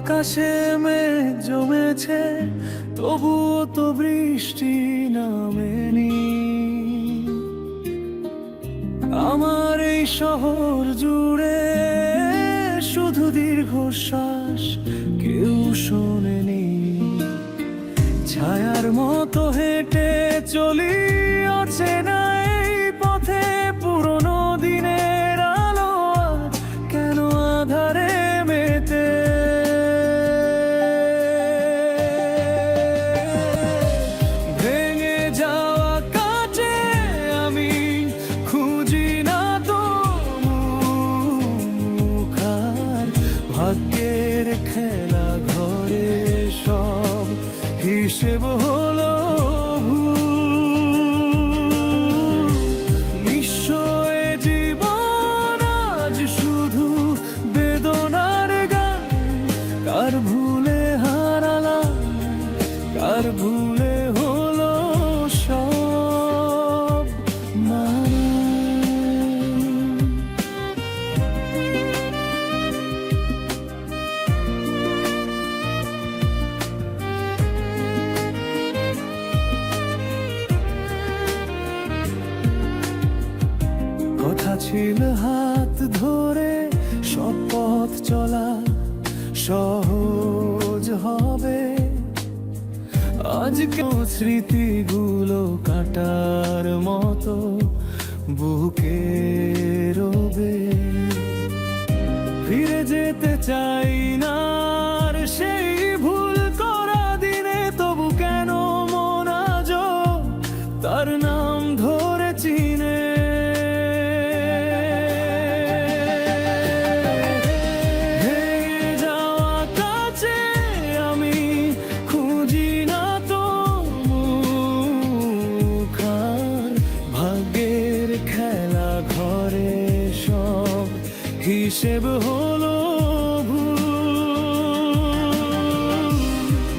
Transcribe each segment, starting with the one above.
আকাশে মেঘ জমেছে, তবুও তো বৃষ্টি নামেনি। আমার এই শহর জুড়ে শুধু দীর্ঘশ্বাস কেউ শোনেনি। ছায়ার মতো হেঁটে চলি অচেনা এই পথে, পুরনো দিনের আলো আজ কেন আধারে মেতে। ভেঙে যাওয়া কাছে আমি খুঁজি না তো মুখ, আর ভাগ্যের খেলা ঘরে সব হিসেব হলো নিঃস্ব এ জীবন আজ শুধু বেদনার গান। কার ভুলে হারালাম, কার ভুলে হলো সব মানা। কথা ছিল হাত ধরে সব পথ চলা সহজ হবে, আজকে স্মৃতিগুলো কাটার মতো বুকে রবে। ফিরে যেতে চাই না আর সেই ভুল করা দিনে, তবু কেন মন আজও তার নাম ধরে চিনে। হিসেব হলো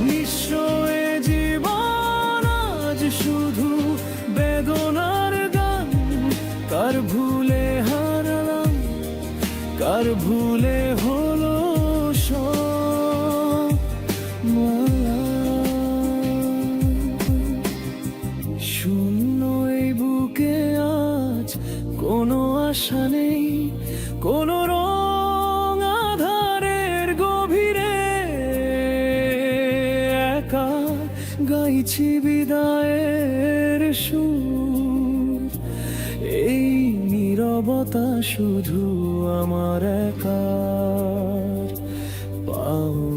নিঃস্ব এ জীবন আজ শুধু বেদনার গান। কার ভুলে হারালাম, কার ভুলে হলো সব মালা। শূন্য এই বুকে আজ কোনো আশা নেই, কোনো রং আধারের গভীরে একা গাইছি বিদায়ের সুর। এই নীরবতা শুধু আমার একার পাওয়া।